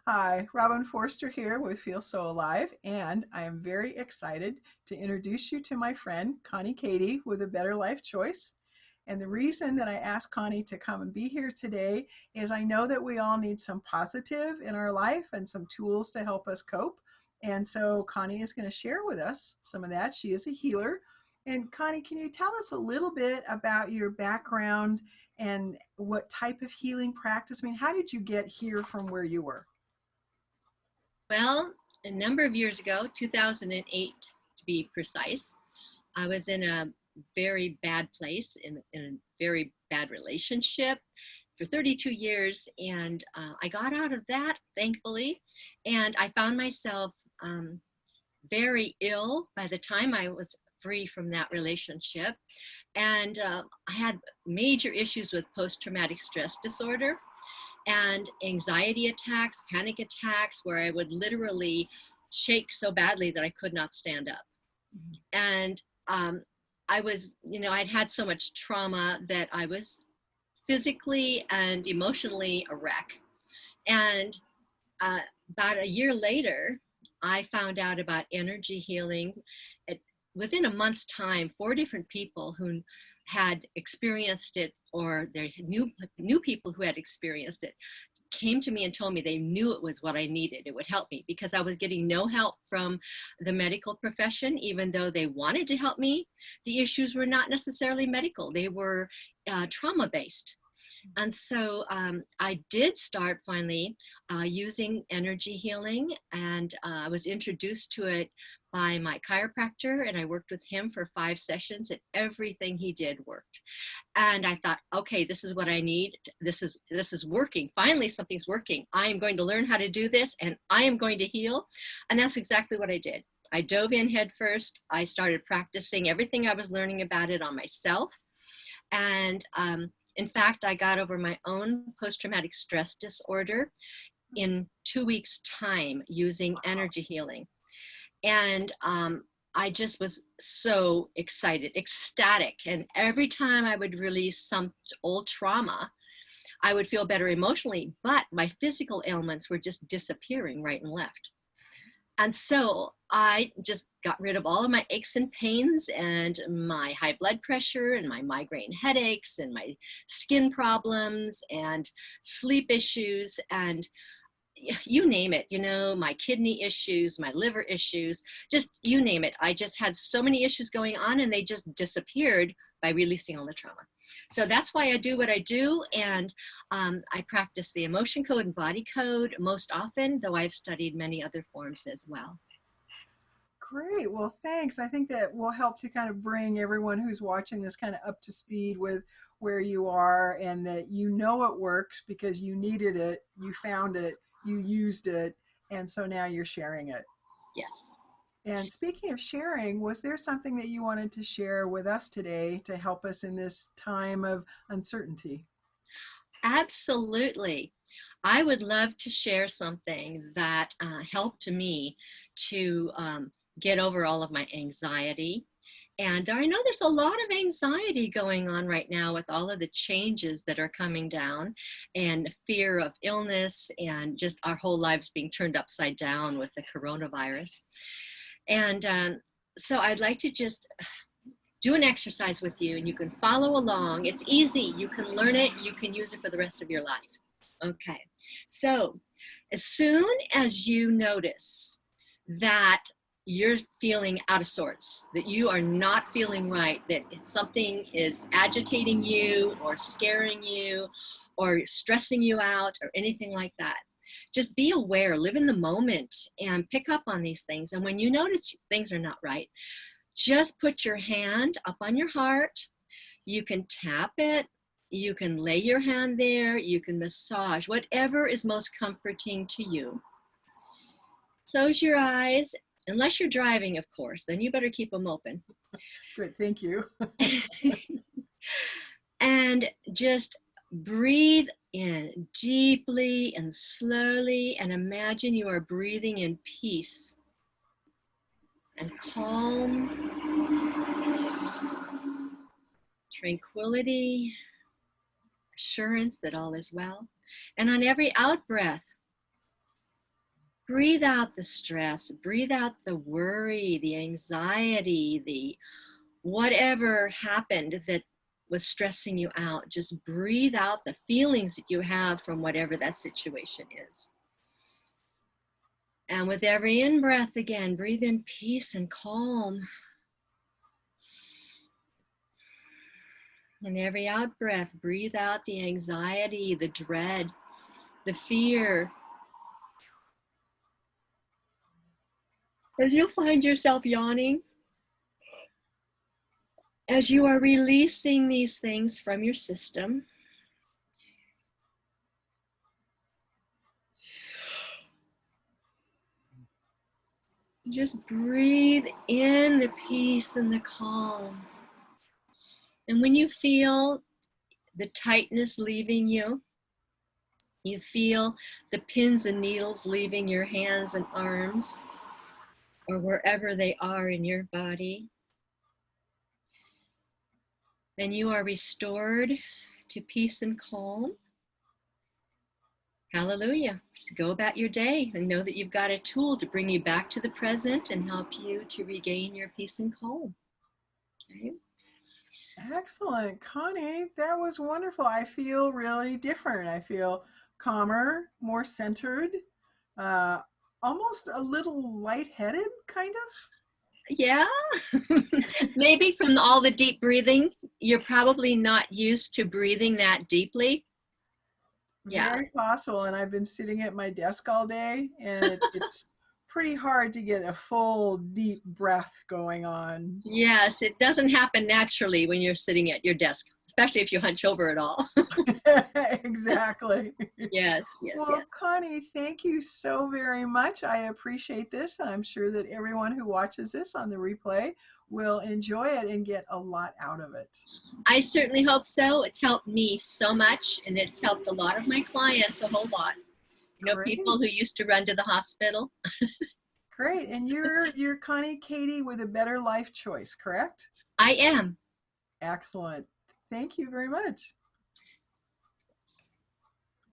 Hi, Robin Forster here with Feel So Alive, and I am very excited to introduce you to my friend Connie Cady with a Better Life Choice. And the reason that I asked Connie to come and be here today is I know that we all need some positive in our life and some tools to help us cope. And so Connie is going to share with us some of that. She is a healer. And Connie, can you tell us a little bit about your background and what type of healing practice? I mean, how did you get here from where you were? Well, a number of years ago, 2008 to be precise, I was in a very bad place, in a very bad relationship for 32 years. And I got out of that, thankfully. And I found myself very ill by the time I was free from that relationship. And I had major issues with post traumatic stress disorder and anxiety attacks, panic attacks, where I would literally shake so badly that I could not stand up. And I was, I'd had so much trauma that I was physically and emotionally a wreck. And uh, about a year later, I found out about energy healing. It, Within a month's time, four different people who had experienced it, or they knew people who had experienced it, came to me and told me they knew it was what I needed. It would help me because I was getting no help from the medical profession, even though they wanted to help me. The issues were not necessarily medical, they were trauma based. And so I did start finally using energy healing, and I was introduced to it by my chiropractor, and I worked with him for 5 sessions, and everything he did worked. And I thought, okay, this is what I need. This is working. Finally, something's working. I am going to learn how to do this, and I am going to heal. And that's exactly what I did. I dove in head first. I started practicing everything I was learning about it on myself. And in fact, I got over my own post-traumatic stress disorder in 2 weeks' time using energy healing. And I just was so excited, ecstatic. And every time I would release some old trauma, I would feel better emotionally, but my physical ailments were just disappearing right and left. And so I just got rid of all of my aches and pains and my high blood pressure and my migraine headaches and my skin problems and sleep issues and you name it, my kidney issues, my liver issues, just you name it. I just had so many issues going on and they just disappeared by releasing all the trauma. So that's why I do what I do. And I practice the emotion code and body code most often, though I've studied many other forms as well. Great. Well, thanks. I think that will help to kind of bring everyone who's watching this kind of up to speed with where you are and that you know it works because you needed it, you found it, you used it, and so now you're sharing it. Yes. And speaking of sharing, was there something that you wanted to share with us today to help us in this time of uncertainty? Absolutely. I would love to share something that helped me to get over all of my anxiety. And I know there's a lot of anxiety going on right now with all of the changes that are coming down and fear of illness and just our whole lives being turned upside down with the coronavirus. And so I'd like to just do an exercise with you and you can follow along. It's easy. You can learn it. You can use it for the rest of your life. Okay. So as soon as you notice that you're feeling out of sorts, that you are not feeling right, that something is agitating you or scaring you or stressing you out or anything like that, just be aware, live in the moment and pick up on these things. And when you notice things are not right, just put your hand up on your heart. You can tap it. You can lay your hand there. You can massage, whatever is most comforting to you. Close your eyes, unless you're driving, of course, then you better keep them open. Good, thank you. And just breathe in deeply and slowly and imagine you are breathing in peace and calm, tranquility, assurance that all is well. And on every out breath, breathe out the stress, breathe out the worry, the anxiety, the whatever happened that was stressing you out. Just breathe out the feelings that you have from whatever that situation is. And with every in-breath, again, breathe in peace and calm. And every out-breath, breathe out the anxiety, the dread, the fear. As you find yourself yawning, as you are releasing these things from your system, just breathe in the peace and the calm. And when you feel the tightness leaving you, you feel the pins and needles leaving your hands and arms, or wherever they are in your body, then you are restored to peace and calm. Hallelujah. Just go about your day and know that you've got a tool to bring you back to the present and help you to regain your peace and calm. Okay? Excellent, Connie. That was wonderful. I feel really different. I feel calmer, more centered, uh, almost a little lightheaded, kind Yeah, maybe from all the deep breathing, you're probably not used to breathing that deeply. of. Yeah. Very possible. And I've been sitting at my desk all day, and it's pretty hard to get a full, deep breath going on. Yes, it doesn't happen naturally when you're sitting at your desk, especially if you hunch over at all. Exactly. Yes, yes, Well, yes. Connie, thank you so very much. I appreciate this, and I'm sure that everyone who watches this on the replay will enjoy it and get a lot out of it. I certainly hope so. It's helped me so much, and it's helped a lot of my clients a whole lot. You know, people who Great. used to run to the hospital. Great. And you're Connie Cady with a Better Life Choice, correct? I am. Excellent. Thank you very much.